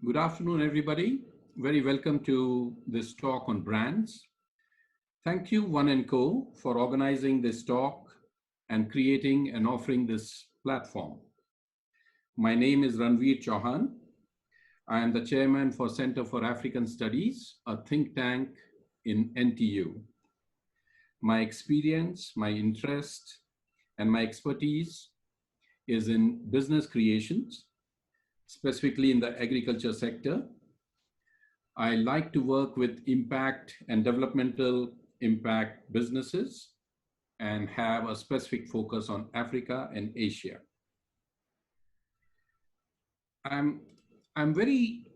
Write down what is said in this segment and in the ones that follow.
Good afternoon, everybody. Very welcome to this talk on brands. Thank you, One&Co, for organizing this talk and creating and offering this platform. My name is Ranveer Chauhan. I am the chairman for Center for African Studies, a think tank in NTU. My experience, my interest, and my expertise is in business creations, specifically in the agriculture sector. I like to work with impact and developmental impact businesses and have a specific focus on Africa and Asia. I'm very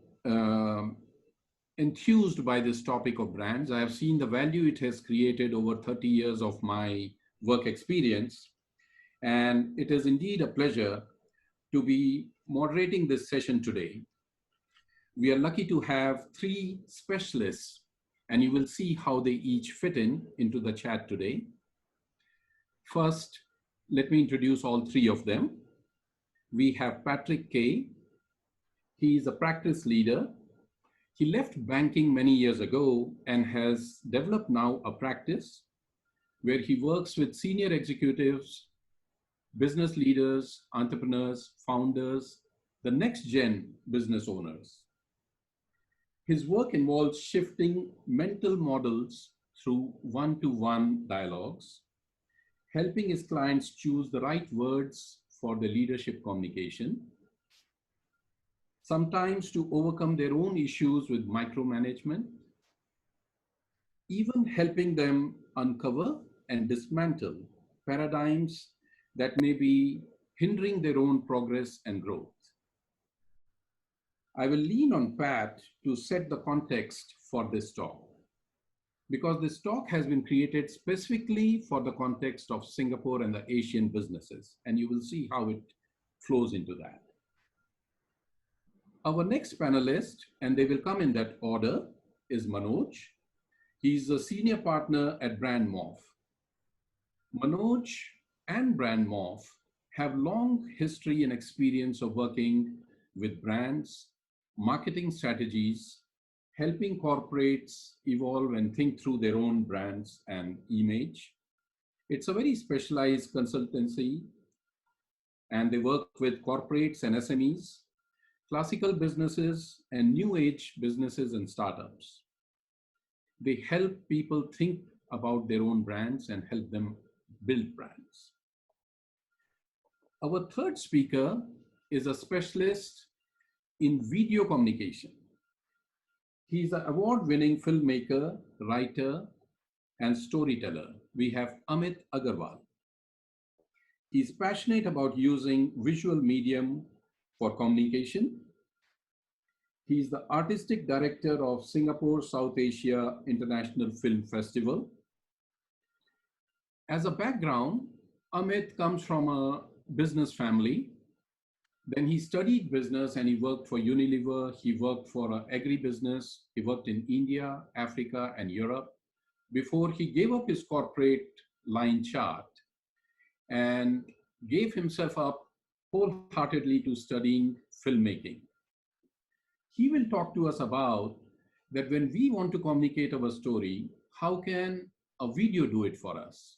enthused by this topic of brands. I have seen the value it has created over 30 years of my work experience. And it is indeed a pleasure to be moderating this session today. We are lucky to have three specialists, and you will see how they each fit into the chat today. First, let me introduce all three of them. We have Patrick Kay. He is a practice leader. He left banking many years ago and has developed now a practice where he works with senior executives, business leaders, entrepreneurs, founders, the next gen business owners. His work involves shifting mental models through one-to-one dialogues, helping his clients choose the right words for the leadership communication, sometimes to overcome their own issues with micromanagement, even helping them uncover and dismantle paradigms that may be hindering their own progress and growth. I will lean on Pat to set the context for this talk, because this talk has been created specifically for the context of Singapore and the Asian businesses, and you will see how it flows into that. Our next panelist, and they will come in that order, is Manoj. He's a senior partner at Brand Morph. Manoj and Brand Morph have long history and experience of working with brands, marketing strategies, helping corporates evolve and think through their own brands and image. It's a very specialized consultancy, and they work with corporates and SMEs, classical businesses, and new age businesses and startups. They help people think about their own brands and help them build brands. Our third speaker is a specialist in video communication. He's an award-winning filmmaker, writer, and storyteller. We have Amit Agarwal. He's passionate about using visual medium for communication. He's the artistic director of Singapore South Asia International Film Festival. As a background, Amit comes from a business family. Then he studied business and he worked for Unilever. He worked for an agribusiness. He worked in India, Africa, and Europe before he gave up his corporate line chart and gave himself up wholeheartedly to studying filmmaking. He will talk to us about that when we want to communicate our story, how can a video do it for us?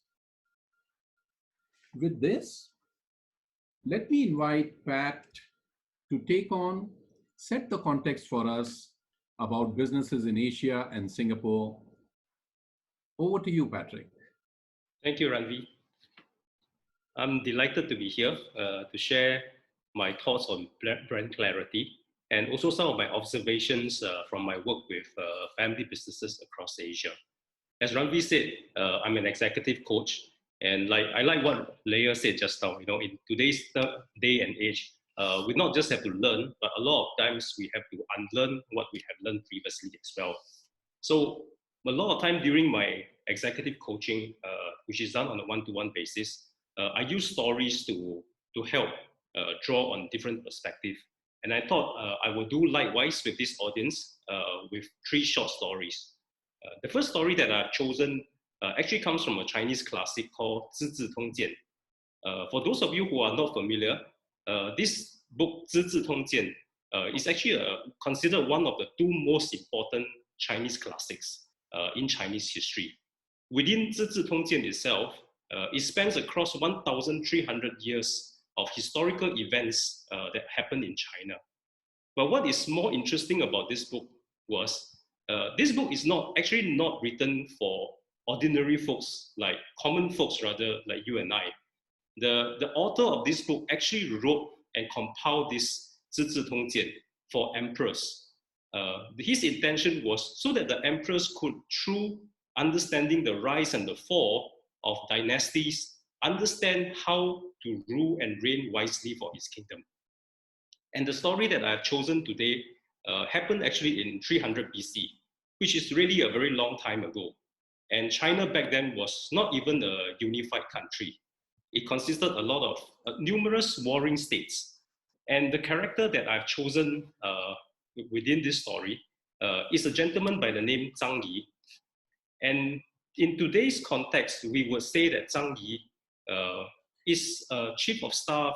With this, let me invite Pat to set the context for us about businesses in Asia and Singapore. Over to you, Patrick. Thank you, Ranveer. I'm delighted to be here to share my thoughts on brand clarity and also some of my observations from my work with family businesses across Asia. As Ranveer said, I'm an executive coach. And I like what Leah said just now, in today's day and age, we not just have to learn, but a lot of times we have to unlearn what we have learned previously as well. So a lot of time during my executive coaching, which is done on a one-to-one basis, I use stories to help draw on different perspectives. And I thought I would do likewise with this audience with three short stories. The first story that I've chosen actually comes from a Chinese classic called 资治通鉴. For those of you who are not familiar, this book 资治通鉴 is actually considered one of the two most important Chinese classics in Chinese history. Within 资治通鉴 itself, it spans across 1,300 years of historical events that happened in China. But what is more interesting about this book was this book is actually not written for ordinary folks, like common folks rather, like you and I. The author of this book actually wrote and compiled this 资治通鉴 for emperors. His intention was so that the emperors could, through understanding the rise and the fall of dynasties, understand how to rule and reign wisely for his kingdom. And the story that I've chosen today happened actually in 300 BC, which is really a very long time ago. And China back then was not even a unified country. It consisted a lot of numerous warring states. And the character that I've chosen within this story is a gentleman by the name Zhang Yi. And in today's context, we would say that Zhang Yi is a chief of staff,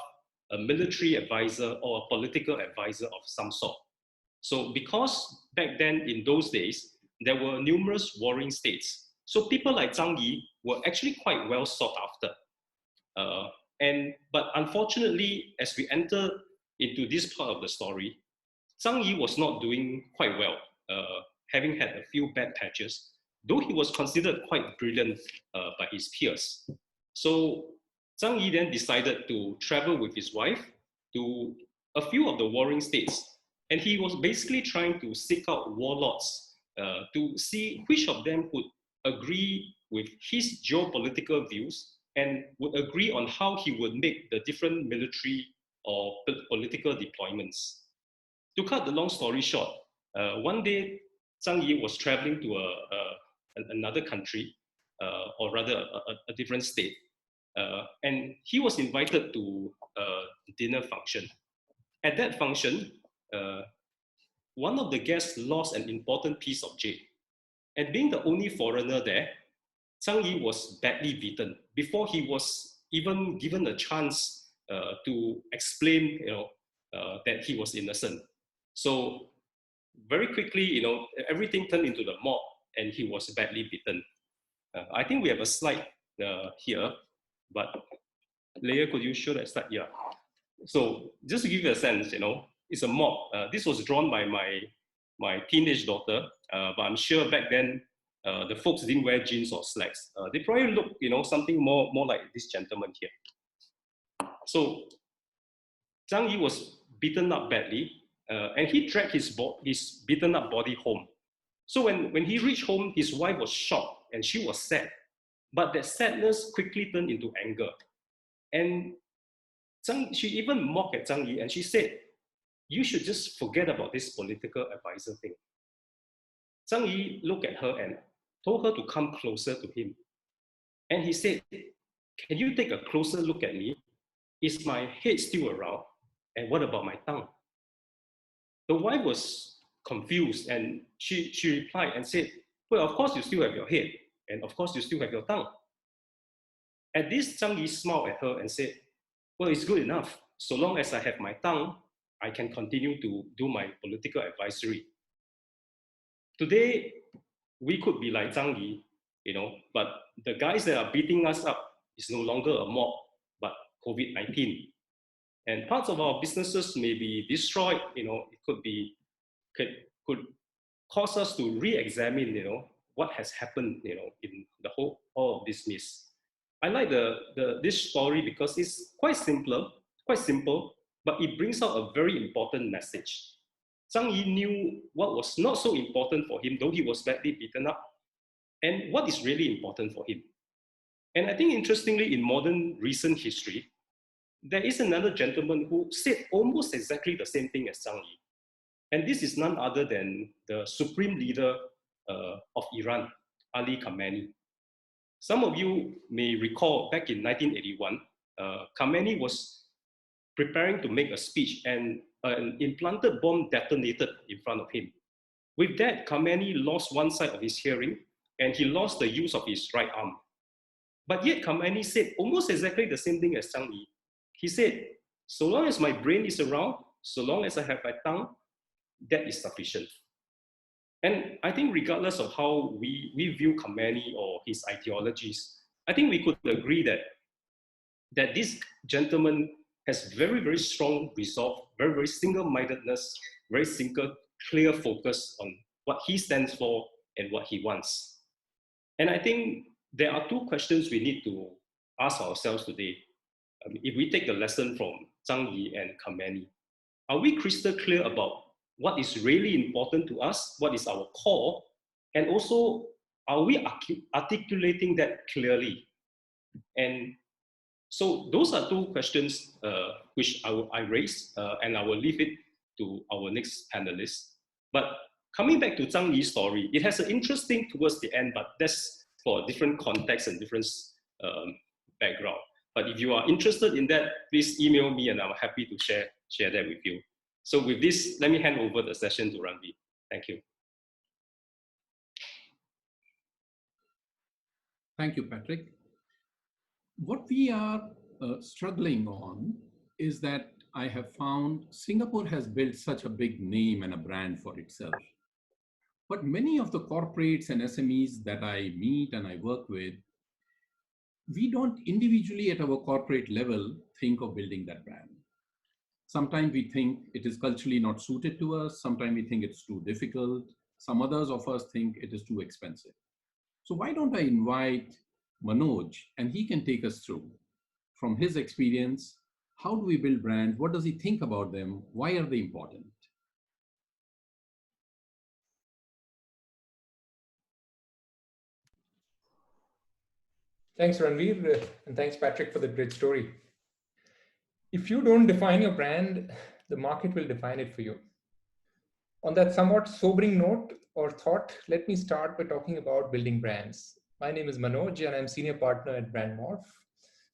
a military advisor, or a political advisor of some sort. So because back then in those days, there were numerous warring states. So people like Zhang Yi were actually quite well sought after. But unfortunately, as we enter into this part of the story, Zhang Yi was not doing quite well, having had a few bad patches, though he was considered quite brilliant by his peers. So Zhang Yi then decided to travel with his wife to a few of the warring states. And he was basically trying to seek out warlords to see which of them would agree with his geopolitical views and would agree on how he would make the different military or political deployments. To cut the long story short, one day Zhang Yi was traveling to another country, or rather a different state, and he was invited to a dinner function. At that function, one of the guests lost an important piece of jade. And being the only foreigner there, Zhang Yi was badly beaten before he was even given a chance to explain, that he was innocent. So very quickly, everything turned into the mob, and he was badly beaten. I think we have a slide here, but Leah, could you show that slide? Yeah. So just to give you a sense, it's a mob. This was drawn by my teenage daughter, but I'm sure back then the folks didn't wear jeans or slacks. They probably looked, something more like this gentleman here. So Zhang Yi was beaten up badly, and he dragged his beaten up body home. So when he reached home, his wife was shocked and she was sad. But that sadness quickly turned into anger. And she even mocked at Zhang Yi, and she said, "You should just forget about this political advisor thing." Zhang Yi looked at her and told her to come closer to him. And he said, "Can you take a closer look at me? Is my head still around? And what about my tongue?" The wife was confused, and she replied and said, "Well, of course you still have your head, and of course you still have your tongue." At this, Zhang Yi smiled at her and said, "Well, it's good enough. So long as I have my tongue, I can continue to do my political advisory." Today, we could be like Zhang Yi, but the guys that are beating us up is no longer a mob, but COVID-19. And parts of our businesses may be destroyed, it could cause us to re-examine, what has happened, in the whole all of this mess. I like this story because it's quite simple, but it brings out a very important message. Zhang Yi knew what was not so important for him, though he was badly beaten up, and what is really important for him. And I think interestingly, in modern recent history, there is another gentleman who said almost exactly the same thing as Zhang Yi. And this is none other than the supreme leader of Iran, Ali Khamenei. Some of you may recall back in 1981, Khamenei was preparing to make a speech, and an implanted bomb detonated in front of him. With that, Khamenei lost one side of his hearing, and he lost the use of his right arm. But yet Khamenei said almost exactly the same thing as Zhang Yi. He said, "So long as my brain is around, So long as I have my tongue, that is sufficient. And I think regardless of how we view Khomeini or his ideologies, I think we could agree that this gentleman has very, very strong resolve, very, very single-mindedness, very single, clear focus on what he stands for and what he wants. And I think there are two questions we need to ask ourselves today. If we take the lesson from Zhang Yi and Khomeini, are we crystal clear about what is really important to us, what is our core, and also are we articulating that clearly? And so those are two questions which I raised, and I will leave it to our next panelist. But coming back to Zhang Yi's story, it has an interesting towards the end, but that's for a different context and different background. But if you are interested in that, please email me and I'm happy to share that with you. So with this, let me hand over the session to Ranveer. Thank you. Thank you, Patrick. What we are struggling on is that I have found Singapore has built such a big name and a brand for itself. But many of the corporates and SMEs that I meet and I work with, we don't individually at our corporate level think of building that brand. Sometimes we think it is culturally not suited to us. Sometimes we think it's too difficult. Some others of us think it is too expensive. So why don't I invite Manoj, and he can take us through from his experience, how do we build brands? What does he think about them? Why are they important? Thanks, Ranveer, and thanks, Patrick, for the great story. If you don't define your brand, the market will define it for you. On that somewhat sobering note or thought, let me start by talking about building brands. My name is Manoj, and I'm senior partner at Brandmorph.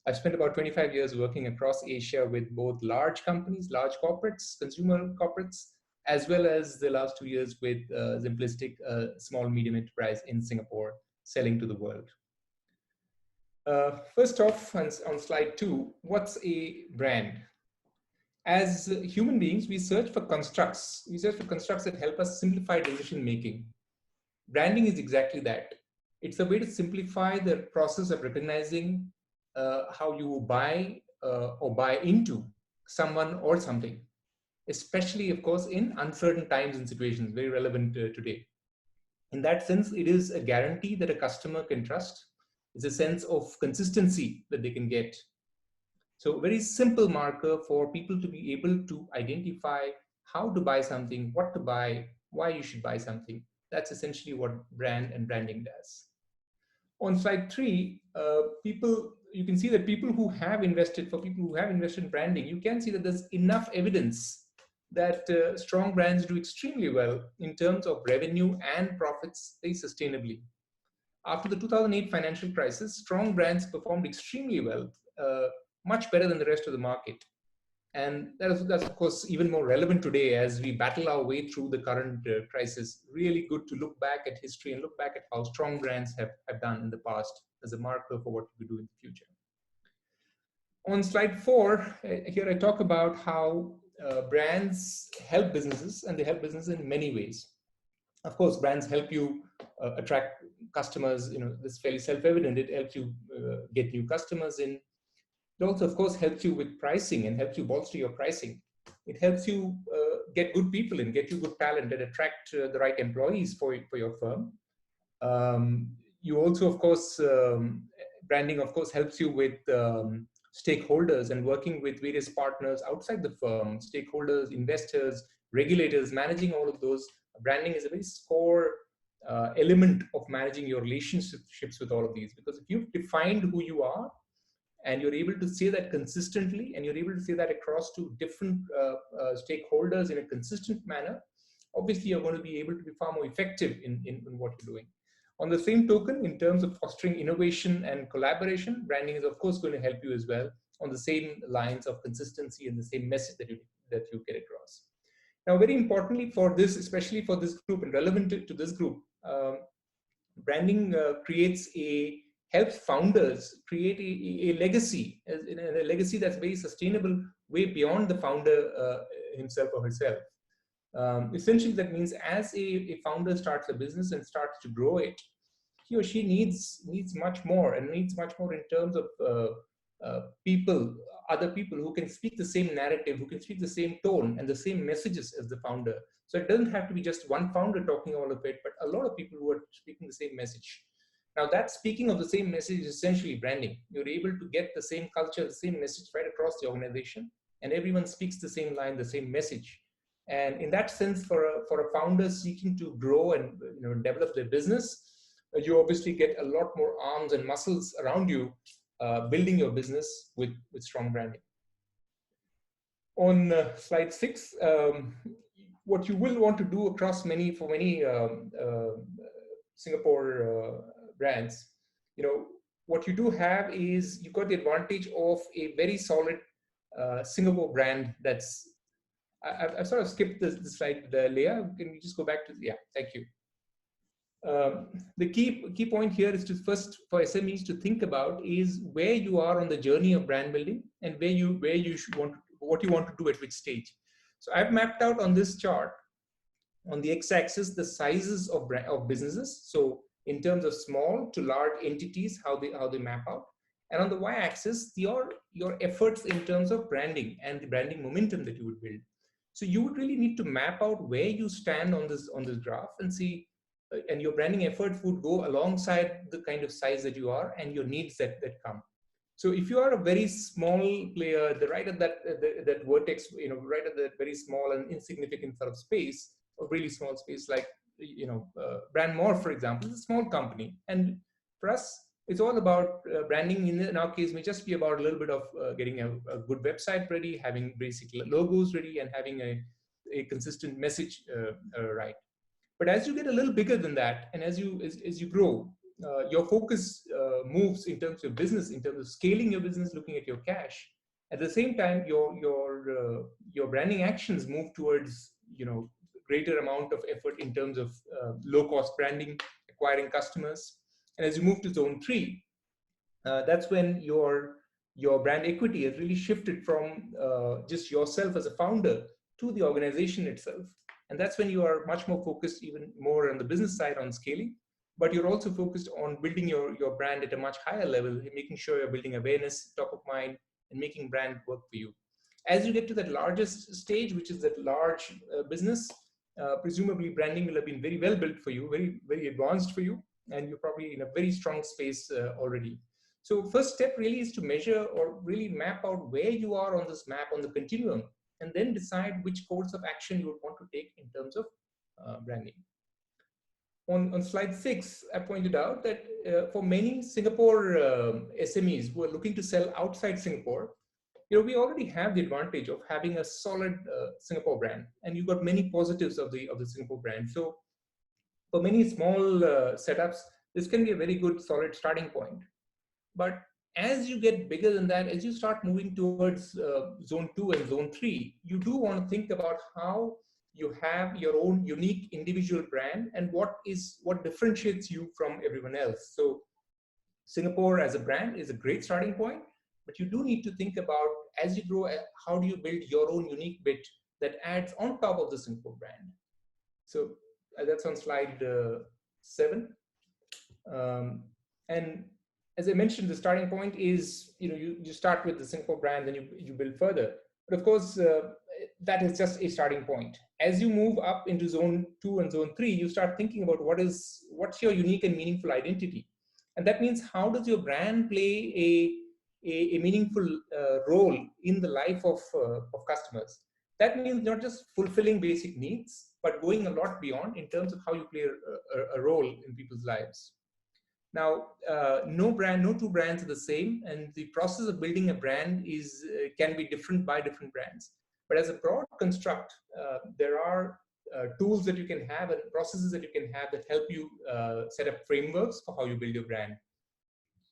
I've spent about 25 years working across Asia with both large companies, large corporates, consumer corporates, as well as the last 2 years with Simplistic, small, medium enterprise in Singapore, selling to the world. First off, on slide 2, what's a brand? As human beings, we search for constructs. We search for constructs that help us simplify decision making. Branding is exactly that. It's a way to simplify the process of recognizing how you buy or buy into someone or something, especially, of course, in uncertain times and situations, very relevant today. In that sense, it is a guarantee that a customer can trust. It's a sense of consistency that they can get. So a very simple marker for people to be able to identify how to buy something, what to buy, why you should buy something. That's essentially what brand and branding does. On slide 3, you can see that people who have invested in branding, you can see that there's enough evidence that strong brands do extremely well in terms of revenue and profits very sustainably. After the 2008 financial crisis, strong brands performed extremely well, much better than the rest of the market. And that's of course even more relevant today as we battle our way through the current crisis. Really good to look back at history and look back at how strong brands have done in the past as a marker for what we do in the future. On slide 4, here I talk about how brands help businesses, and they help businesses in many ways. Of course, brands help you attract customers. This is fairly self-evident. It helps you get new customers in. It also, of course, helps you with pricing and helps you bolster your pricing. It helps you get good people and get you good talent and attract the right employees for your firm. You also, of course, branding, of course, helps you with stakeholders and working with various partners outside the firm, stakeholders, investors, regulators, managing all of those. Branding is a very core element of managing your relationships with all of these, because if you've defined who you are and you're able to say that consistently and you're able to say that across to different stakeholders in a consistent manner, obviously you're going to be able to be far more effective in what you're doing. On the same token, in terms of fostering innovation and collaboration, branding is of course going to help you as well on the same lines of consistency and the same message that you get across. Now, very importantly for this, especially for this group and relevant to this group, branding creates a helps founders create a legacy, a legacy that's very sustainable, way beyond the founder himself or herself. Essentially, that means as a founder starts a business and starts to grow it, he or she needs much more, and needs much more in terms of people, other people who can speak the same narrative, who can speak the same tone and the same messages as the founder. So it doesn't have to be just one founder talking all of it, but a lot of people who are speaking the same message. Now, that speaking of the same message is essentially branding. You're able to get the same culture, the same message right across the organization, and everyone speaks the same line, the same message. And in that sense, for a founder seeking to grow and develop their business, you obviously get a lot more arms and muscles around you, building your business with strong branding. On slide 6, what you will want to do across many Singapore brands, what you do have is you've got the advantage of a very solid Singapore brand. That's I've sort of skipped the slide, Leah. Can we just go back to, yeah, thank you. The key point here is to first, for SMEs to think about is where you are on the journey of brand building, and where you should what you want to do at which stage. So I've mapped out on this chart, on the x-axis, the sizes of businesses. So in terms of small to large entities, how they map out, and on the y-axis, your efforts in terms of branding and the branding momentum that you would build. So you would really need to map out where you stand on this graph and see, and your branding efforts would go alongside the kind of size that you are and your needs that come. So if you are a very small player, right at that vertex, right at that very small and insignificant sort of space, or really small space, like Brandmore, for example, is a small company, and for us, it's all about branding. In our case, may just be about a little bit of getting a good website ready, having basic logos ready, and having a consistent message right. But as you get a little bigger than that, and as you grow, your focus moves in terms of business, in terms of scaling your business, looking at your cash. At the same time, your branding actions move towards greater amount of effort in terms of low-cost branding, acquiring customers. And as you move to zone 3, that's when your brand equity has really shifted from just yourself as a founder to the organization itself. And that's when you are much more focused, even more on the business side, on scaling. But you're also focused on building your brand at a much higher level, making sure you're building awareness, top of mind, and making brand work for you. As you get to that largest stage, which is that large business, presumably branding will have been very well built for you, very, very advanced for you, and you're probably in a very strong space already. So first step really is to measure or really map out where you are on this map, on the continuum, and then decide which course of action you would want to take in terms of branding. On slide 6, I pointed out that for many Singapore SMEs who are looking to sell outside Singapore, we already have the advantage of having a solid Singapore brand, and you've got many positives of the Singapore brand. So for many small setups, this can be a very good solid starting point. But as you get bigger than that, as you start moving towards zone 2 and zone 3, you do want to think about how you have your own unique individual brand and what differentiates you from everyone else. So Singapore as a brand is a great starting point, but you do need to think about, as you grow, how do you build your own unique bit that adds on top of the Singapore brand. So that's on slide 7. And as I mentioned, the starting point is, you start with the Singapore brand, then you build further. But of course, that is just a starting point. As you move up into zone 2 and zone 3, you start thinking about what's your unique and meaningful identity. And that means, how does your brand play a meaningful role in the life of customers? That means not just fulfilling basic needs, but going a lot beyond in terms of how you play a role in people's lives. Now, no two brands are the same, and the process of building a brand can be different by different brands. But as a broad construct, there are tools that you can have and processes that you can have that help you set up frameworks for how you build your brand.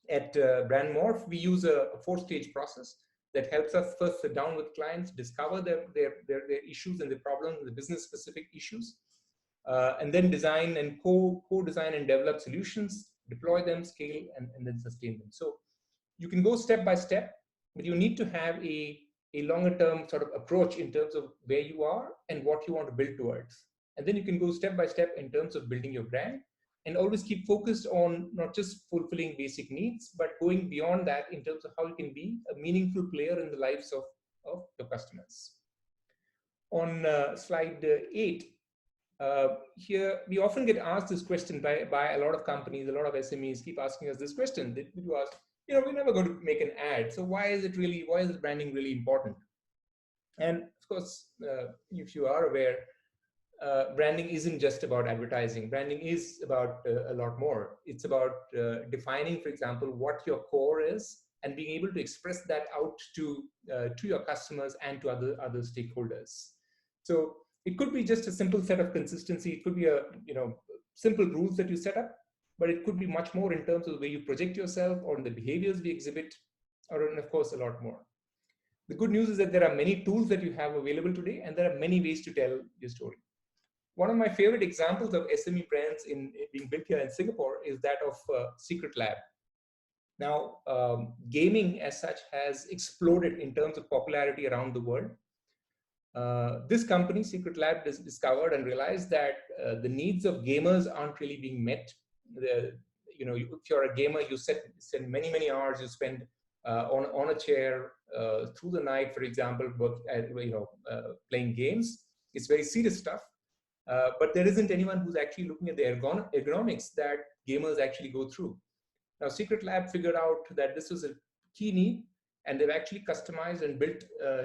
At Brandmore, we use a 4-stage process that helps us first sit down with clients, discover their issues and their problems, the business-specific issues, and then design and co-design and develop solutions deploy them, scale, and then sustain them. So you can go step by step, but you need to have a longer term sort of approach in terms of where you are and what you want to build towards. And then you can go step by step in terms of building your brand, and always keep focused on not just fulfilling basic needs, but going beyond that in terms of how you can be a meaningful player in the lives of your customers. On slide 8, here we often get asked this question by a lot of companies, a lot of SMEs keep asking us this question. They do ask, we're never going to make an ad, so why is branding really important? And of course, if you are aware, branding isn't just about advertising. Branding is about a lot more. It's about defining, for example, what your core is and being able to express that out to your customers and to other stakeholders. So it could be just a simple set of consistency. It could be simple rules that you set up, but it could be much more in terms of the way you project yourself or in the behaviors we exhibit, or of course, a lot more. The good news is that there are many tools that you have available today, and there are many ways to tell your story. One of my favorite examples of SME brands being built here in Singapore is that of Secret Lab. Now, gaming as such has exploded in terms of popularity around the world. This company, Secret Lab, discovered and realized that the needs of gamers aren't really being met. If you're a gamer, you spend many hours. You spend on a chair through the night, for example, playing games. It's very serious stuff. But there isn't anyone who's actually looking at the ergonomics that gamers actually go through. Now, Secret Lab figured out that this was a key need, and they've actually customized and built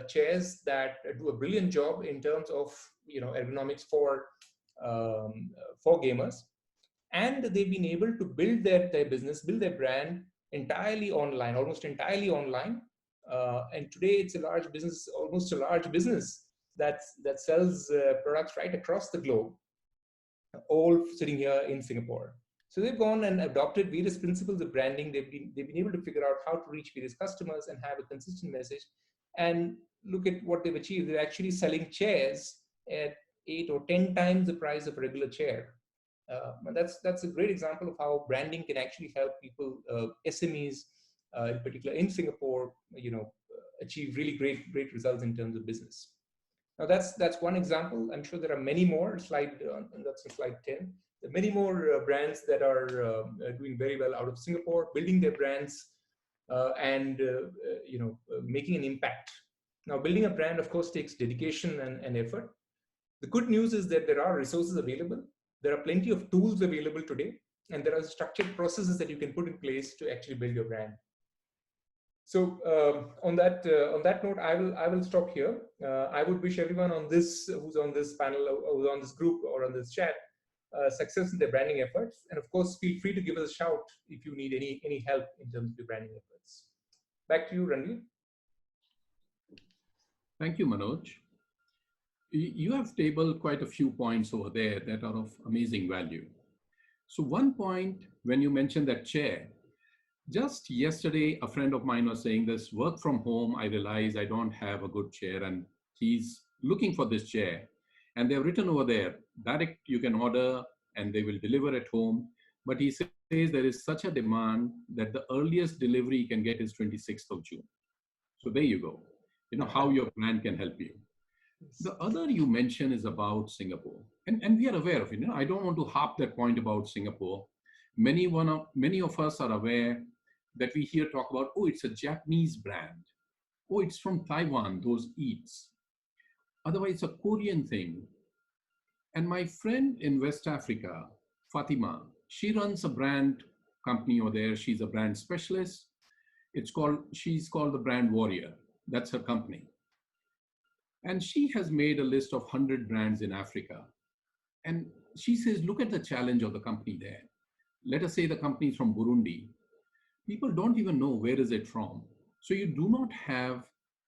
chairs that do a brilliant job in terms of ergonomics for gamers. And they've been able to build their business, build their brand entirely online, almost entirely online. And today it's a large business, almost a large business that sells products right across the globe, all sitting here in Singapore. So they've gone and adopted various principles of branding. They've been able to figure out how to reach various customers and have a consistent message. And look at what they've achieved. They're actually selling chairs at 8 or 10 times the price of a regular chair. And that's a great example of how branding can actually help people, SMEs, in particular in Singapore, achieve really great results in terms of business. Now that's one example. I'm sure there are many more. That's on slide 10. There are many more brands that are doing very well out of Singapore, building their brands and making an impact. Now, building a brand, of course, takes dedication and effort. The good news is that there are resources available. There are plenty of tools available today, and there are structured processes that you can put in place to actually build your brand. So on that note, I will stop here. I would wish everyone who's on this panel, or who's on this group, or on this chat, success in their branding efforts. And of course, feel free to give us a shout if you need any help in terms of your branding efforts. Back to you, Ranveer. Thank you, Manoj. You have tabled quite a few points over there that are of amazing value. So one point, when you mentioned that chair, just yesterday, a friend of mine was saying this: work from home, I realize I don't have a good chair, and he's looking for this chair. And they've written over there, direct, you can order and they will deliver at home. But he says there is such a demand that the earliest delivery you can get is 26th of June. So there you go. How your brand can help you. The other you mentioned is about Singapore. And we are aware of it. I don't want to harp that point about Singapore. Many of us are aware that we hear talk about, oh, it's a Japanese brand. Oh, it's from Taiwan, those eats. Otherwise, it's a Korean thing. And my friend in West Africa, Fatima, she runs a brand company over there. She's a brand specialist. She's called the Brand Warrior. That's her company. And she has made a list of 100 brands in Africa. And she says, look at the challenge of the company there. Let us say the company is from Burundi. People don't even know where is it from. So you do not have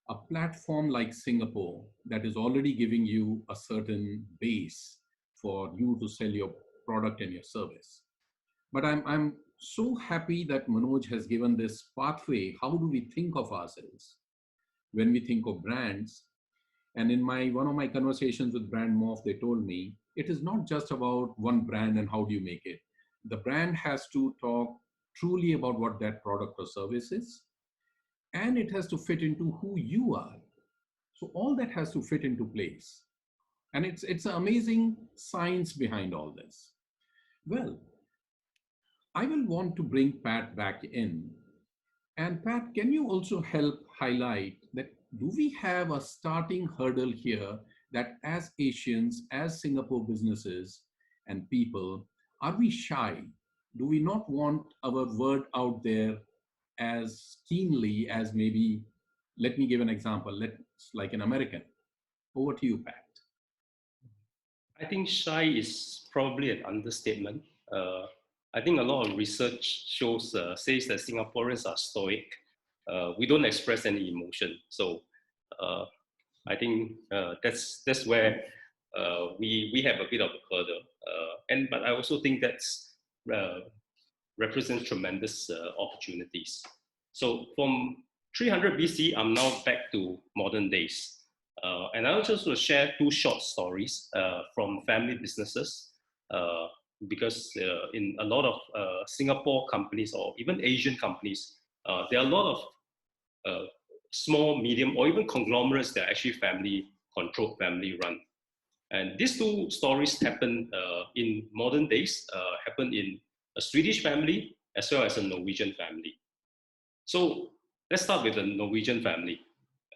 a platform like Singapore that is already giving you a certain base for you to sell your product and your service. But I'm so happy that Manoj has given this pathway. How do we think of ourselves when we think of brands? And in one of my conversations with Brand Morph, they told me, it is not just about one brand and how do you make it. the brand has to talk truly about what that product or service is, and it has to fit into who you are. So all that has to fit into place. And it's an amazing science behind all this. Well, I will want to bring Pat back in. And Pat, can you also help highlight that do we have a starting hurdle here that as Asians, as Singapore businesses and people, are we shy? Do we not want our word out there as keenly as maybe, let me give an example, let's like an American. Over to you, Pat. I think shy is probably an understatement. I think a lot of research says that Singaporeans are stoic. We don't express any emotion. So uh, I think that's where we have a bit of a hurdle. But I also think that's represents tremendous opportunities. So from 300 BC, I'm now back to modern days. And I just want to share two short stories from family businesses, because in a lot of Singapore companies or even Asian companies, there are a lot of small, medium, or even conglomerates that are actually family controlled, family run. And these two stories happen in modern days, happen in a Swedish family as well as a Norwegian family. So let's start with the Norwegian family.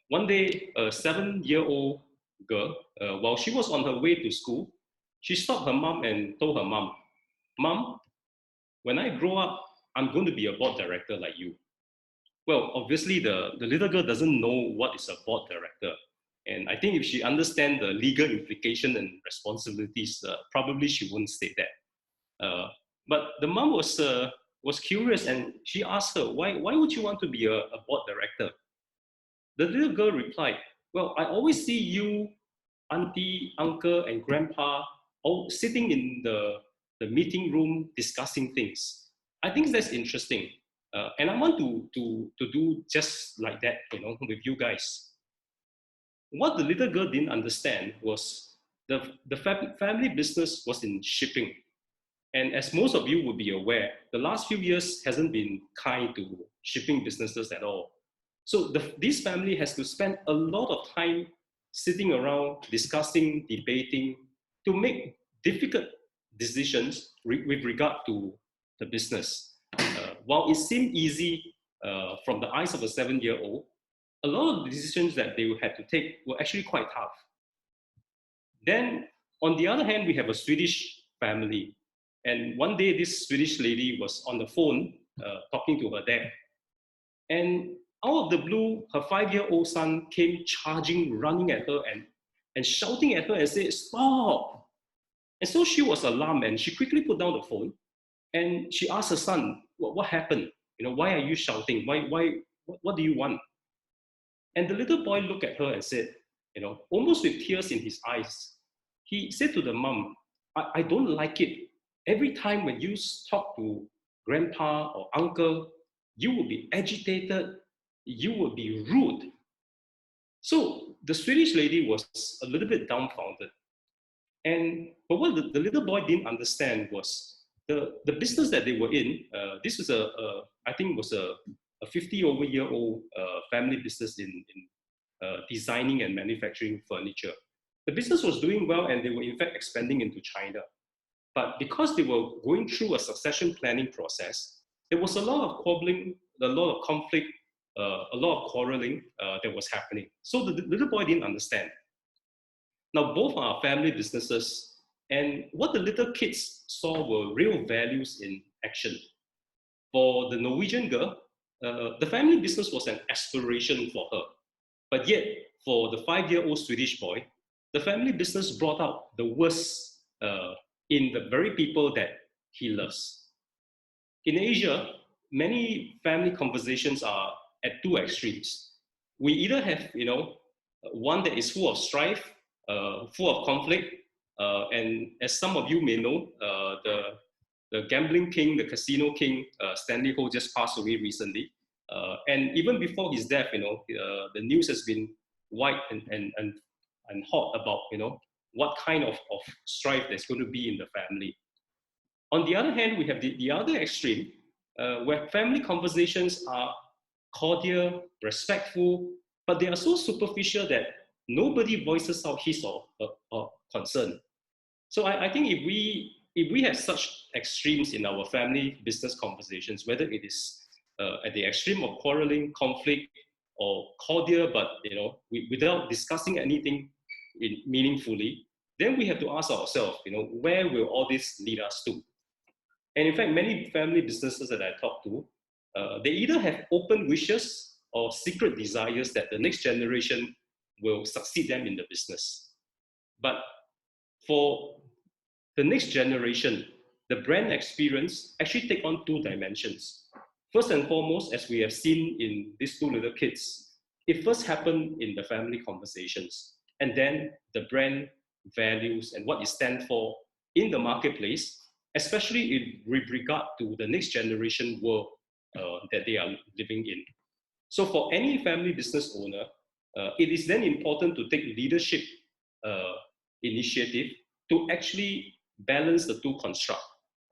One day, a 7-year-old girl, while she was on her way to school, she stopped her mom and told her mom, "Mom, when I grow up, I'm going to be a board director like you." Well, obviously, the little girl doesn't know what is a board director. And I think if she understands the legal implication and responsibilities, probably she wouldn't say that. But the mom was curious, and she asked her, why would you want to be a board director? The little girl replied, "Well, I always see you, auntie, uncle, and grandpa all sitting in the meeting room discussing things. I think that's interesting. And I want to do just like that, with you guys." What the little girl didn't understand was the family business was in shipping. And as most of you would be aware, the last few years hasn't been kind to shipping businesses at all. So this family has to spend a lot of time sitting around, discussing, debating, to make difficult decisions with regard to the business. While it seemed easy from the eyes of a 7-year-old, a lot of the decisions that they had to take were actually quite tough. Then, on the other hand, we have a Swedish family. And one day, this Swedish lady was on the phone talking to her dad. And out of the blue, her 5-year-old son came charging, running at her and shouting at her and said, "Stop!" And so she was alarmed and she quickly put down the phone and she asked her son, what happened? Why are you shouting? What do you want? And the little boy looked at her and said, almost with tears in his eyes, he said to the mom, I don't like it. Every time when you talk to grandpa or uncle, you will be agitated, you will be rude." So the Swedish lady was a little bit dumbfounded. But what the little boy didn't understand was the business that they were in. This was I think was a 50-over-year-old family business in designing and manufacturing furniture. The business was doing well, and they were in fact expanding into China. But because they were going through a succession planning process, there was a lot of squabbling, a lot of conflict, a lot of quarreling that was happening. So the little boy didn't understand. Now, both are family businesses, and what the little kids saw were real values in action. For the Norwegian girl, the family business was an aspiration for her. But yet, for the 5-year-old Swedish boy, the family business brought out the worst in the very people that he loves. In Asia, many family conversations are at two extremes. We either have, one that is full of strife, full of conflict, and as some of you may know, the gambling king, the casino king, Stanley Ho, just passed away recently. And even before his death, the news has been wide and hot about, what kind of strife there's going to be in the family. On the other hand, we have the other extreme, where family conversations are cordial, respectful, but they are so superficial that nobody voices out his or her concern. So I think if we have such extremes in our family business conversations, whether it is at the extreme of quarreling, conflict, or cordial, but without discussing anything meaningfully, then we have to ask ourselves, where will all this lead us to? And in fact, many family businesses that I talk to, they either have open wishes or secret desires that the next generation will succeed them in the business. But for the next generation, the brand experience actually take on two dimensions. First and foremost, as we have seen in these two little kids, it first happened in the family conversations, and then the brand values and what it stands for in the marketplace, especially with regard to the next generation world that they are living in. So for any family business owner, it is then important to take leadership initiative to actually balance the two construct,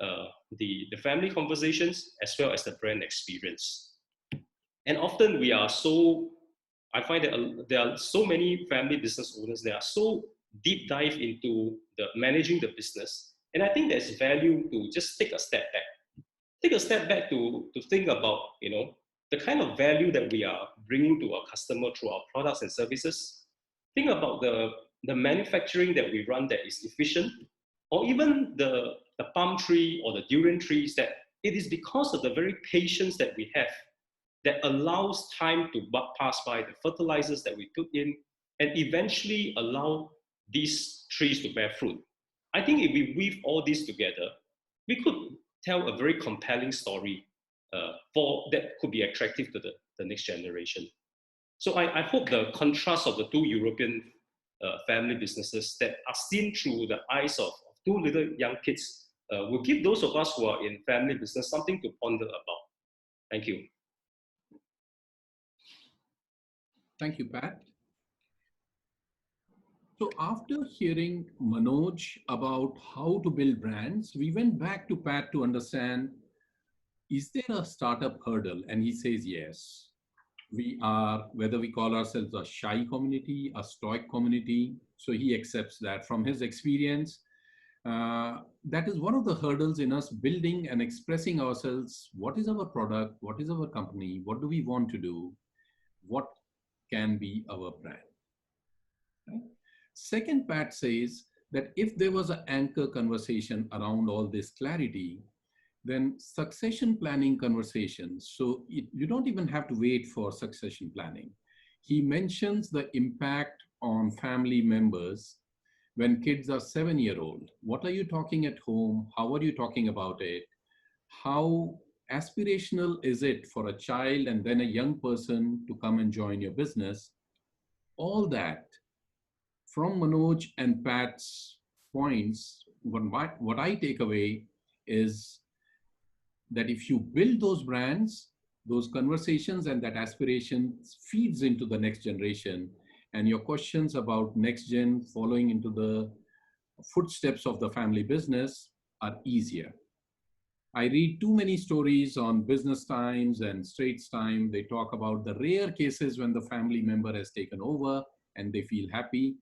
the family conversations as well as the brand experience. And often we are so, I find that there are so many family business owners, they are so deep dive into the managing the business. And I think there's value to just take a step back. Take a step back to think about, the kind of value that we are bringing to our customer through our products and services. Think about the manufacturing that we run that is efficient, or even the palm tree or the durian trees, that it is because of the very patience that we have that allows time to pass by, the fertilizers that we put in, and eventually allow these trees to bear fruit. I think if we weave all this together, we could tell a very compelling story that could be attractive to the next generation. So I hope the contrast of the two European family businesses that are seen through the eyes of two little young kids will give those of us who are in family business something to ponder about. Thank you. Thank you, Pat. So after hearing Manoj about how to build brands, we went back to Pat to understand, is there a startup hurdle? And he says yes. We are, whether we call ourselves a shy community, a stoic community, so he accepts that from his experience. That is one of the hurdles in us building and expressing ourselves. What is our product? What is our company? What do we want to do? What can be our brand? Right? Second, Pat says that if there was an anchor conversation around all this clarity, then succession planning conversations. So you don't even have to wait for succession planning. He mentions the impact on family members when kids are 7-year-old. What are you talking at home? How are you talking about it? How aspirational is it for a child and then a young person to come and join your business? All that from Manoj and Pat's points, what I take away is that if you build those brands, those conversations and that aspiration feeds into the next generation, and your questions about next gen following into the footsteps of the family business are easier. I read too many stories on Business Times and Straits Times. They talk about the rare cases when the family member has taken over and they feel happy.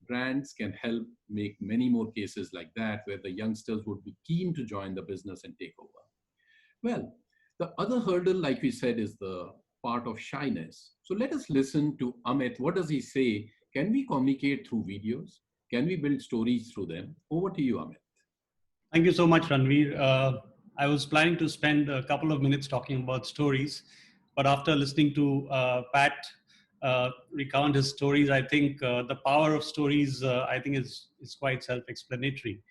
Brands can help make many more cases like that, where the youngsters would be keen to join the business and take over. Well, the other hurdle, like we said, is the part of shyness. So let us listen to Amit. What does he say? Can we communicate through videos? Can we build stories through them? Over to you, Amit. Thank you so much, Ranveer. I was planning to spend a couple of minutes talking about stories, but after listening to Pat recount his stories, I think the power of stories, I think is quite self-explanatory.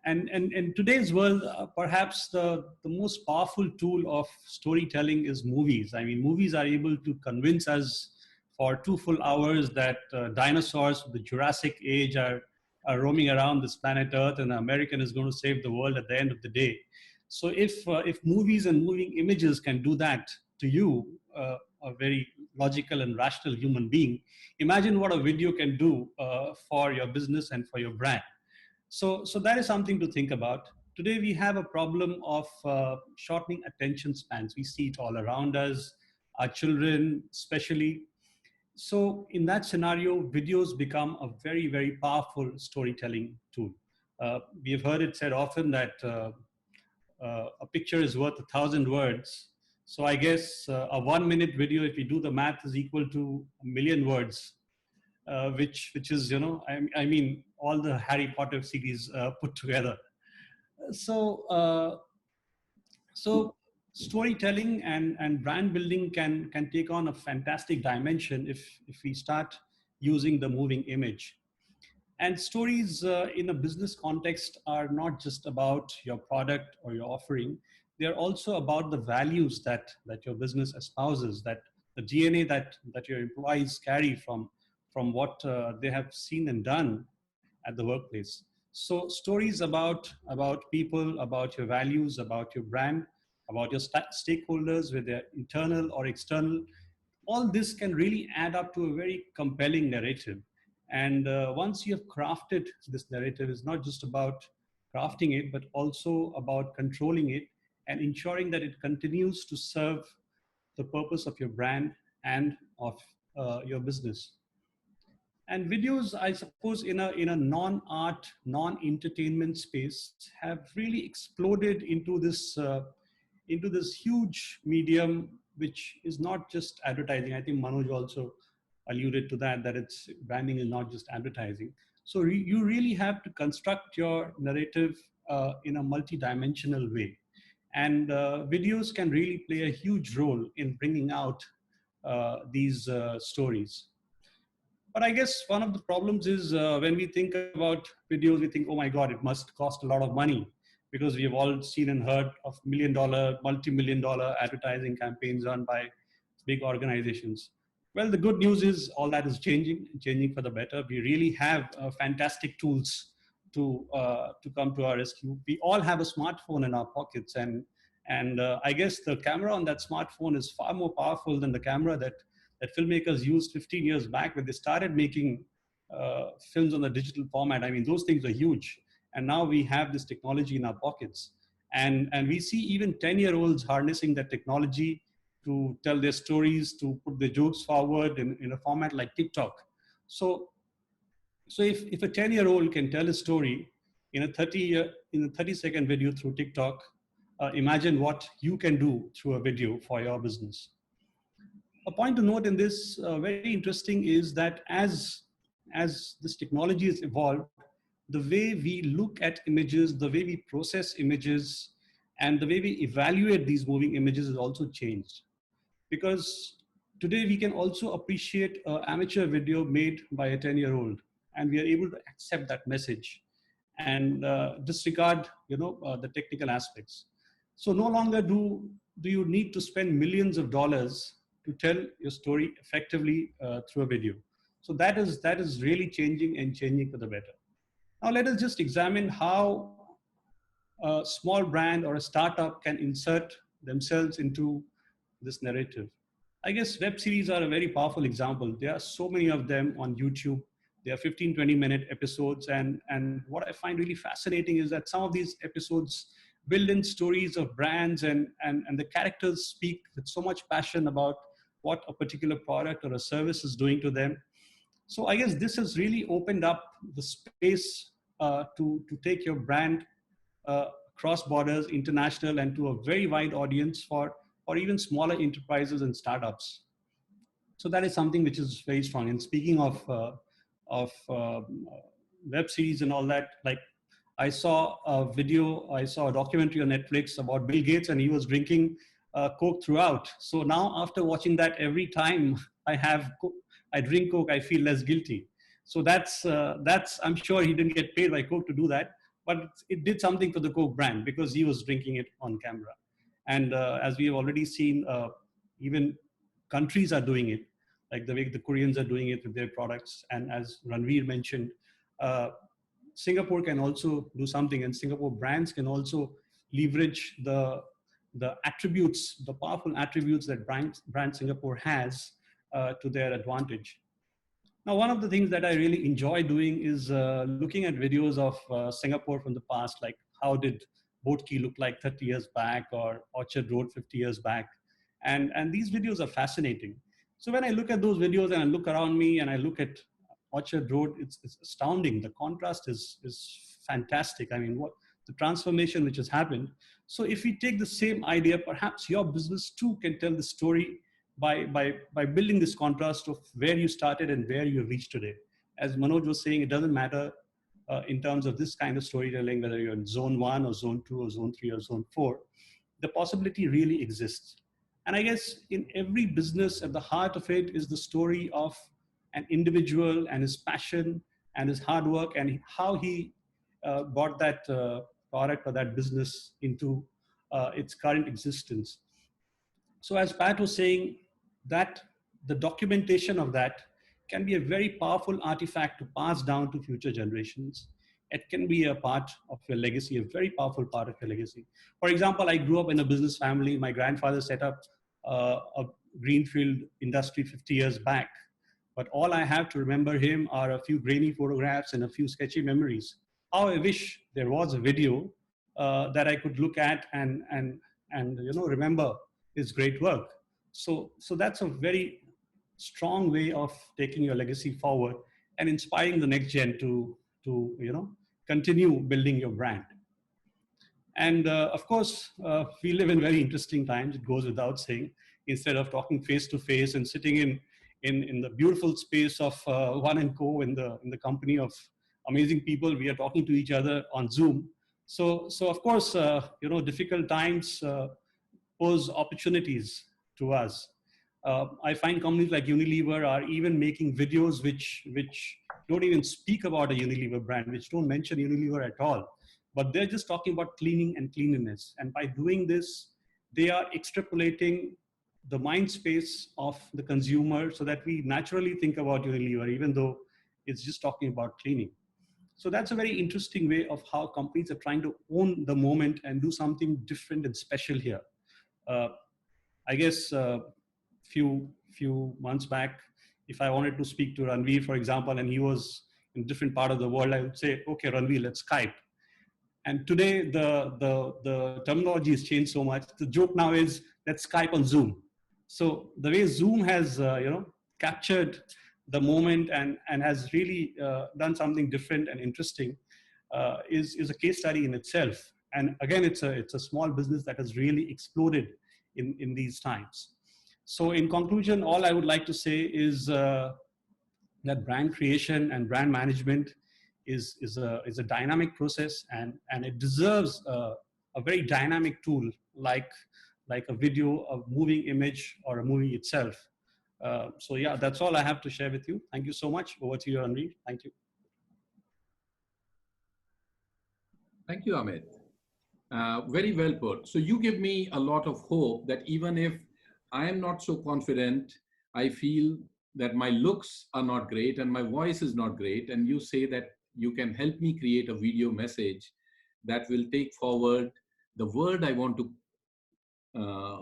And in today's world, perhaps the most powerful tool of storytelling is movies. I mean, movies are able to convince us for 2 full hours that dinosaurs of the Jurassic age are roaming around this planet Earth, and an American is going to save the world at the end of the day. So if movies and moving images can do that to you, a very logical and rational human being, imagine what a video can do for your business and for your brand. So that is something to think about. today we have a problem of shortening attention spans. We see it all around us, our children especially. So in that scenario, videos become a very, very powerful storytelling tool. We have heard it said often that a picture is worth 1,000 words. So I guess a 1-minute video, if you do the math, is equal to 1,000,000 words, which is, I mean, all the Harry Potter series put together. So, so storytelling and brand building can take on a fantastic dimension if we start using the moving image. And stories in a business context are not just about your product or your offering. They're also about the values that your business espouses, that the DNA that your employees carry from what they have seen and done at the workplace. So stories about people, about your values, about your brand, about your stakeholders, whether they're internal or external, all this can really add up to a very compelling narrative. And once you have crafted this narrative, it's not just about crafting it, but also about controlling it and ensuring that it continues to serve the purpose of your brand and of your business. And videos, I suppose, in a non-art, non-entertainment space, have really exploded into this huge medium, which is not just advertising. I think Manoj also alluded to that it's branding is not just advertising. So you really have to construct your narrative in a multi-dimensional way. And videos can really play a huge role in bringing out these stories. But I guess one of the problems is when we think about videos, we think, oh my God, it must cost a lot of money, because we have all seen and heard of $1 million, multi-million-dollar advertising campaigns run by big organizations. Well, the good news is all that is changing for the better. We really have fantastic tools to come to our rescue. We all have a smartphone in our pockets, and I guess the camera on that smartphone is far more powerful than the camera that filmmakers used 15 years back when they started making films on the digital format. I mean, those things are huge. And now we have this technology in our pockets. And we see even 10-year-olds harnessing that technology to tell their stories, to put their jokes forward in a format like TikTok. So if a 10-year-old can tell a story in a 30-second video through TikTok, imagine what you can do through a video for your business. A point to note in this, very interesting, is that as this technology has evolved, the way we look at images, the way we process images, and the way we evaluate these moving images has also changed. Because today we can also appreciate an amateur video made by a 10-year-old, and we are able to accept that message and disregard, the technical aspects. So no longer do you need to spend millions of dollars to tell your story effectively through a video. So that is really changing for the better. Now let us just examine how a small brand or a startup can insert themselves into this narrative. I guess web series are a very powerful example. There are so many of them on YouTube. They are 15, 20-minute episodes. And what I find really fascinating is that some of these episodes build in stories of brands, and the characters speak with so much passion about what a particular product or a service is doing to them. So I guess this has really opened up the space to take your brand cross borders, international, and to a very wide audience for even smaller enterprises and startups. So that is something which is very strong. And speaking of web series and all that, like I saw a documentary on Netflix about Bill Gates, and he was drinking Coke throughout. So now after watching that, every time I drink Coke, I feel less guilty. So that's I'm sure he didn't get paid by Coke to do that, but it did something for the Coke brand because he was drinking it on camera. And as we have already seen, even countries are doing it, like the way the Koreans are doing it with their products. And as Ranveer mentioned, Singapore can also do something, and Singapore brands can also leverage the attributes, the powerful attributes that brand Singapore has to their advantage. Now, one of the things that I really enjoy doing is looking at videos of Singapore from the past, like how did Boat Key looked like 30 years back, or Orchard Road 50 years back. And these videos are fascinating. So when I look at those videos and I look around me and I look at Orchard Road, it's astounding. The contrast is fantastic. I mean, what the transformation which has happened. So if we take the same idea, perhaps your business too can tell the story by building this contrast of where you started and where you have reached today. As Manoj was saying, it doesn't matter in terms of this kind of storytelling, whether you're in zone 1 or zone 2 or zone 3 or zone 4, the possibility really exists. And I guess in every business, at the heart of it is the story of an individual and his passion and his hard work and how he brought that product or that business into its current existence. So as Pat was saying, that the documentation of that can be a very powerful artifact to pass down to future generations. It can be a part of your legacy, a very powerful part of your legacy. For example, I grew up in a business family. My grandfather set up a greenfield industry 50 years back. But all I have to remember him are a few grainy photographs and a few sketchy memories. How I wish there was a video that I could look at and remember his great work. So that's a very strong way of taking your legacy forward and inspiring the next gen to continue building your brand. And of course, we live in very interesting times. It goes without saying. Instead of talking face to face and sitting in the beautiful space of One&Co in the company of amazing people, we are talking to each other on Zoom. So of course, difficult times pose opportunities to us. I find companies like Unilever are even making videos which don't even speak about a Unilever brand, which don't mention Unilever at all. But they're just talking about cleaning and cleanliness. And by doing this, they are extrapolating the mind space of the consumer so that we naturally think about Unilever, even though it's just talking about cleaning. So that's a very interesting way of how companies are trying to own the moment and do something different and special here. I guess few months back, if I wanted to speak to Ranveer, for example, and he was in a different part of the world, I would say, okay, Ranveer, let's Skype. And today the terminology has changed so much. The joke now is let's Skype on Zoom. So the way Zoom has captured the moment and has really done something different and interesting is a case study in itself. And again, it's a small business that has really exploded in these times. So in conclusion, all I would like to say is that brand creation and brand management is a dynamic process, and it deserves a very dynamic tool like a video, a moving image, or a movie itself. So yeah, that's all I have to share with you. Thank you so much. Over to you, Ranveer. Thank you. Thank you, Amit. Very well put. So you give me a lot of hope that even if I am not so confident, I feel that my looks are not great and my voice is not great, and you say that you can help me create a video message that will take forward the word I want to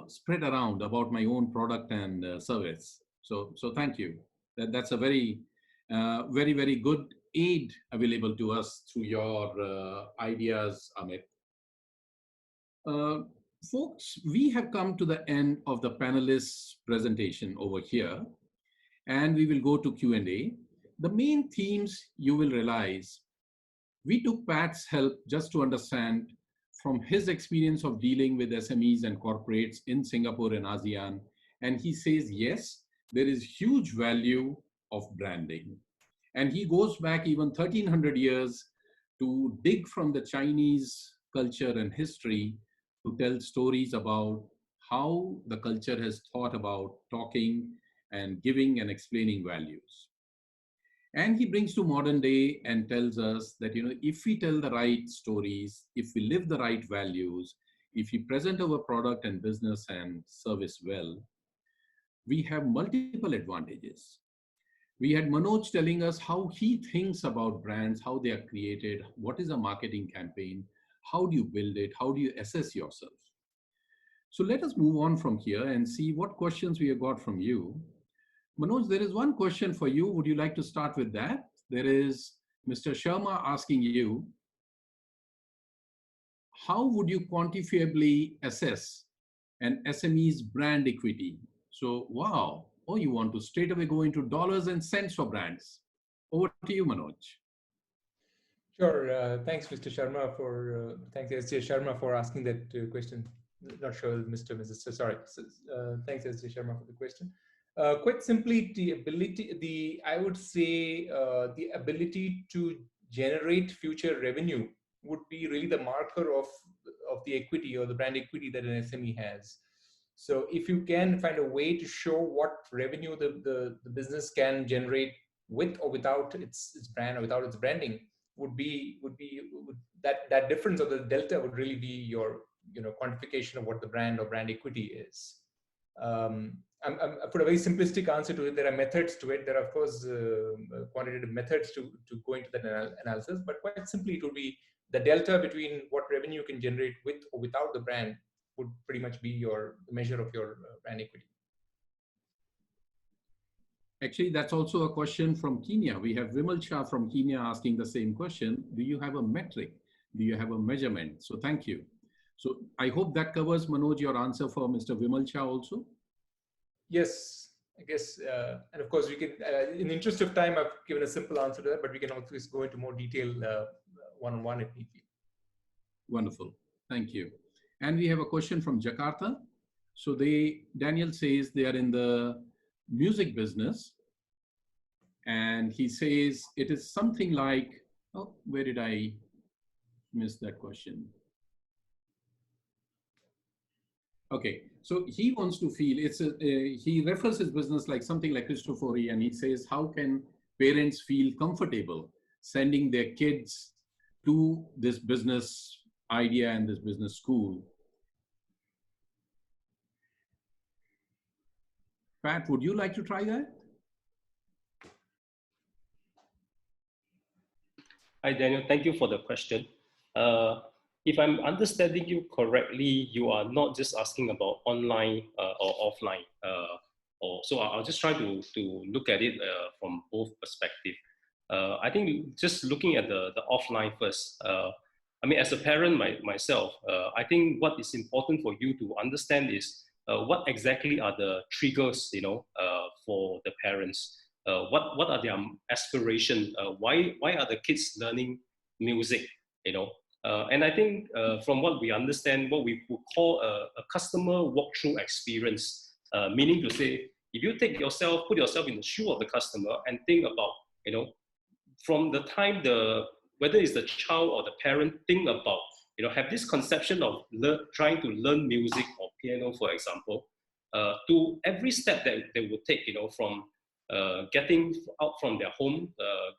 spread around about my own product and service. So thank you. That's a very, very good aid available to us through your ideas, Amit. Folks, we have come to the end of the panelists' presentation over here, and we will go to Q&A. The main themes you will realize, we took Pat's help just to understand from his experience of dealing with SMEs and corporates in Singapore and ASEAN. And he says, yes, there is huge value of branding. And he goes back even 1300 years to dig from the Chinese culture and history to tell stories about how the culture has thought about talking and giving and explaining values. And he brings to modern day and tells us that, if we tell the right stories, if we live the right values, if we present our product and business and service well, we have multiple advantages. We had Manoj telling us how he thinks about brands, how they are created, what is a marketing campaign, how do you build it, how do you assess yourself. So let us move on from here and see what questions we have got from you. Manoj, there is one question for you. Would you like to start with that? There is Mr. Sharma asking you, how would you quantifiably assess an SME's brand equity? So, wow. Oh, you want to straight away go into dollars and cents for brands. Over to you, Manoj. Sure. Thanks, Mr. Sharma, for thanks, S.J. Sharma, for asking that question. Not sure, Mr. Mrs. Sorry. Thanks, S.J. Sharma, for the question. Quite simply, I would say the ability to generate future revenue would be really the marker of the equity or the brand equity that an SME has. So if you can find a way to show what revenue the business can generate with or without its brand or without its branding, would that difference or the delta would really be your quantification of what the brand or brand equity is. I put a very simplistic answer to it. There are methods to it. There are, of course, quantitative methods to go into that analysis, but quite simply, it would be the delta between what revenue you can generate with or without the brand would pretty much be your measure of your brand equity. Actually, that's also a question from Kenya. We have Vimal Shah from Kenya asking the same question. Do you have a metric? Do you have a measurement? So thank you. So I hope that covers, Manoj, your answer for Mr. Vimal Shah also. Yes, I guess. And of course, we can, in the interest of time, I've given a simple answer to that, but we can also go into more detail one-on-one if need be. Wonderful. Thank you. And we have a question from Jakarta. So Daniel says they are in the music business. And he says it is something like, oh, where did I miss that question? Okay, so he wants to feel, he refers his business like something like Cristofori, and he says, how can parents feel comfortable sending their kids to this business idea and this business school? Pat, would you like to try that? Hi, Daniel. Thank you for the question. If I'm understanding you correctly, you are not just asking about online or offline. So I'll just try to look at it from both perspectives. I think just looking at the offline first. I mean, as a parent myself, I think what is important for you to understand is what exactly are the triggers, for the parents. What are their aspirations? Why are the kids learning music? And I think from what we understand, what we would call a customer walkthrough experience, meaning to say, if you put yourself in the shoe of the customer and think about, from the time whether it's the child or the parent, think about, have this conception of trying to learn music or piano, for example, to every step that they would take, from getting out from their home,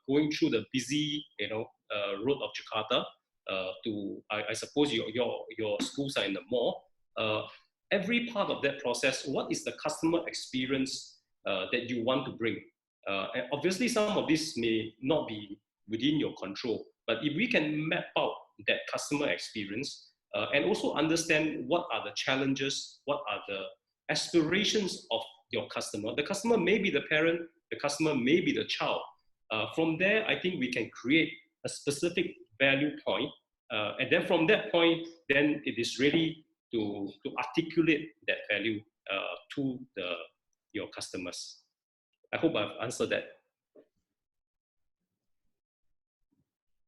going through the busy, road of Jakarta, to I suppose your schools are in the mall. Every part of that process, what is the customer experience that you want to bring? And obviously, some of this may not be within your control, but if we can map out that customer experience and also understand what are the challenges, what are the aspirations of your customer. The customer may be the parent, the customer may be the child. From there, I think we can create a specific value point. And then from that point, then it is really to articulate that value to your customers. I hope I've answered that.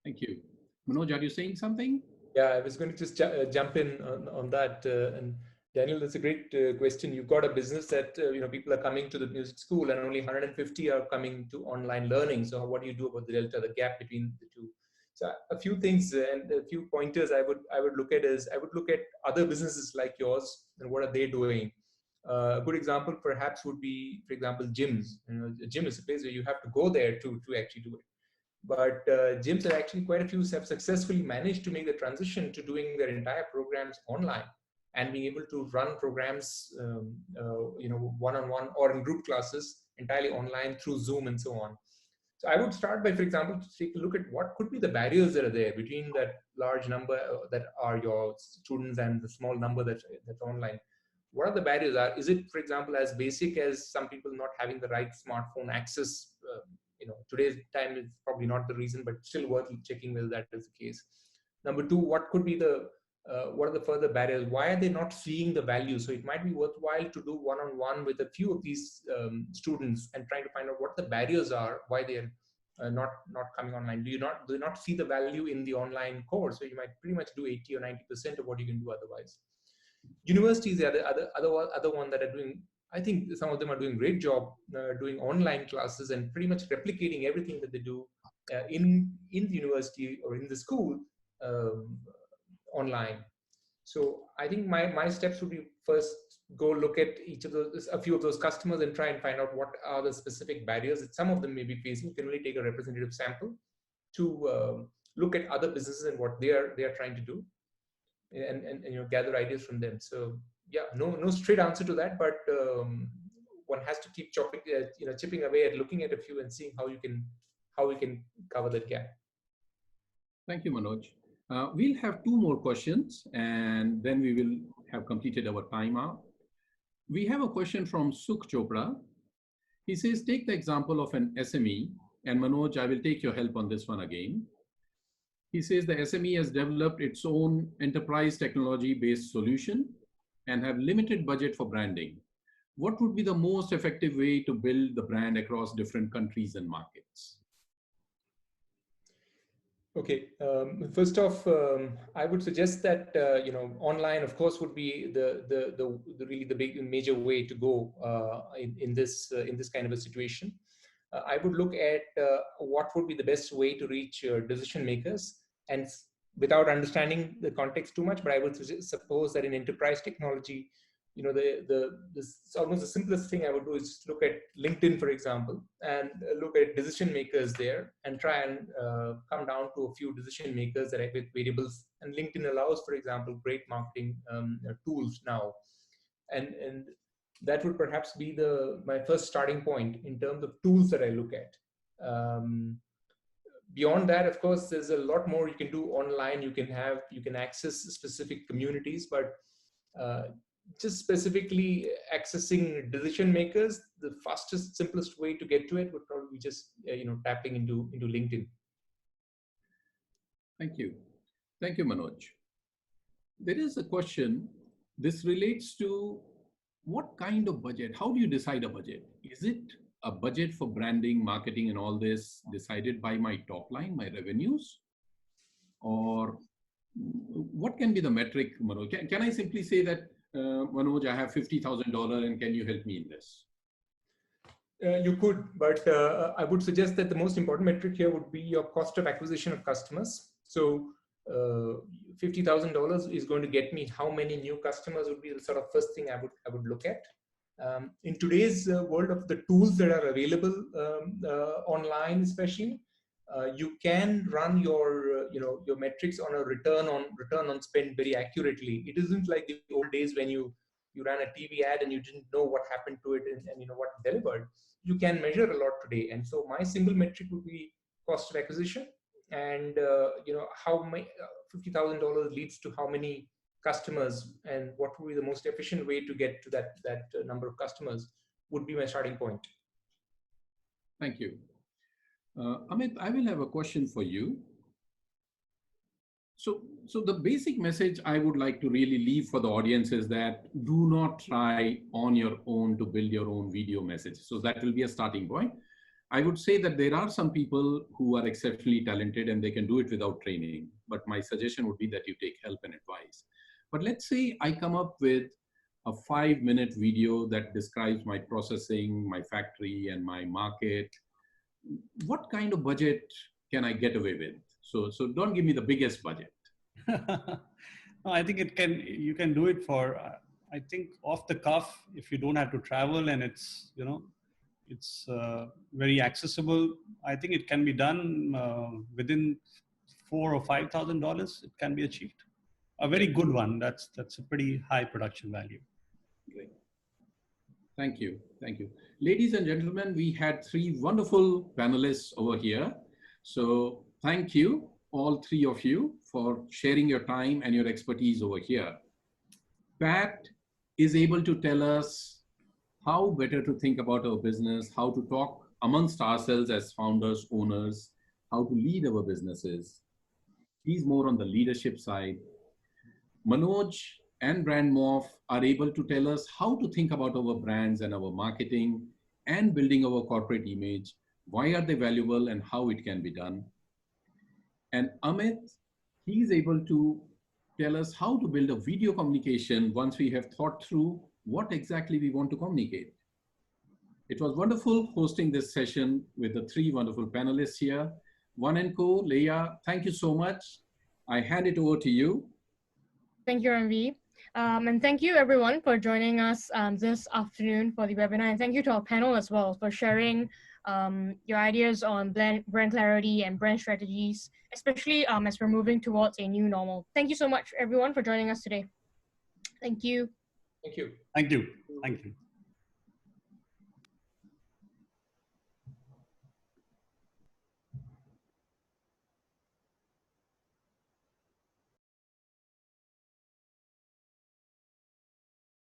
Thank you. Manoj, are you saying something? Yeah, I was going to just jump in on that. And Daniel, that's a great question. You've got a business that people are coming to the music school, and only 150 are coming to online learning. So what do you do about the delta, the gap between the two? So a few things and a few pointers I would look at is, I would look at other businesses like yours and what are they doing. A good example perhaps would be, for example, gyms. A gym is a place where you have to go there to actually do it. But gyms are actually, quite a few have successfully managed to make the transition to doing their entire programs online and being able to run programs, one-on-one or in group classes entirely online through Zoom and so on. So I would start by, for example, to take a look at what could be the barriers that are there between that large number that are your students and the small number that's online. What are the barriers? Is it, for example, as basic as some people not having the right smartphone access? Today's time is probably not the reason, but still worth checking whether that is the case. Number two, what could be the what are the further barriers? Why are they not seeing the value? So it might be worthwhile to do one-on-one with a few of these students and trying to find out what the barriers are, why they're not coming online. Do they not see the value in the online course? So you might pretty much do 80 or 90% of what you can do otherwise. Universities are the other one that are doing. I think some of them are doing great job doing online classes and pretty much replicating everything that they do in the university or in the school online. So I think my steps would be, first go look at a few of those customers and try and find out what are the specific barriers that some of them may be facing. You can only take a representative sample to look at other businesses and what they are trying to do, and gather ideas from them. So yeah, no straight answer to that, but one has to keep chipping away at looking at a few and seeing how we can cover that gap. Thank you, Manoj. We'll have two more questions and then we will have completed our timeout. We have a question from Sukh Chopra. He says, take the example of an SME, and Manoj, I will take your help on this one again. He says the SME has developed its own enterprise technology-based solution and have limited budget for branding. What would be the most effective way to build the brand across different countries and markets? Okay, first off, I would suggest that online, of course, would be the really the big major way to go in this kind of a situation. I would look at what would be the best way to reach decision makers, and without understanding the context too much, but I would suppose that in enterprise technology, almost the simplest thing I would do is just look at LinkedIn, for example, and look at decision makers there and try and come down to a few decision makers that have variables. And LinkedIn allows, for example, great marketing tools now. And that would perhaps be my first starting point in terms of tools that I look at. Beyond that, of course, there's a lot more you can do online. You can access specific communities, but just specifically accessing decision makers, the fastest, simplest way to get to it would probably be just tapping into LinkedIn. Thank you. Thank you, Manoj. There is a question. This relates to what kind of budget? How do you decide a budget? Is it a budget for branding, marketing, and all this decided by my top line, my revenues? Or what can be the metric, Manoj? Can I simply say that, Manoj, I have $50,000 and can you help me in this? You could, but I would suggest that the most important metric here would be your cost of acquisition of customers. So $50,000 is going to get me how many new customers would be the sort of first thing I would look at. In today's world of the tools that are available online, especially, you can run your metrics on a return on spend very accurately. It isn't like the old days when you ran a TV ad and you didn't know what happened to it and what it delivered. You can measure a lot today, and so my single metric would be cost of acquisition, and how many $50,000 leads to how many customers, and what would be the most efficient way to get to that number of customers would be my starting point. Thank you. Amit, I will have a question for you. So the basic message I would like to really leave for the audience is that do not try on your own to build your own video message. So that will be a starting point. I would say that there are some people who are exceptionally talented and they can do it without training. But my suggestion would be that you take help and advice. But let's say I come up with a 5-minute video that describes my processing, my factory, and my market. What kind of budget can I get away with? So don't give me the biggest budget. No, I think you can do it for, I think off the cuff, if you don't have to travel and it's very accessible. I think it can be done within $4,000 or $5,000. It can be achieved. A very good one. That's a pretty high production value. Great. Thank you. Thank you. Ladies and gentlemen, we had 3 wonderful panelists over here. So thank you, all 3 of you, for sharing your time and your expertise over here. Pat is able to tell us how better to think about our business, how to talk amongst ourselves as founders, owners, how to lead our businesses. He's more on the leadership side. Manoj and Brand Morph are able to tell us how to think about our brands and our marketing and building our corporate image. Why are they valuable and how it can be done? And Amit, he is able to tell us how to build a video communication once we have thought through what exactly we want to communicate. It was wonderful hosting this session with the three wonderful panelists here. One&Co, Leah, thank you so much. I hand it over to you. Thank you, Ranveer. And thank you everyone for joining us this afternoon for the webinar. And thank you to our panel as well for sharing your ideas on brand clarity and brand strategies, especially as we're moving towards a new normal. Thank you so much everyone for joining us today. Thank you. Thank you. Thank you. Thank you.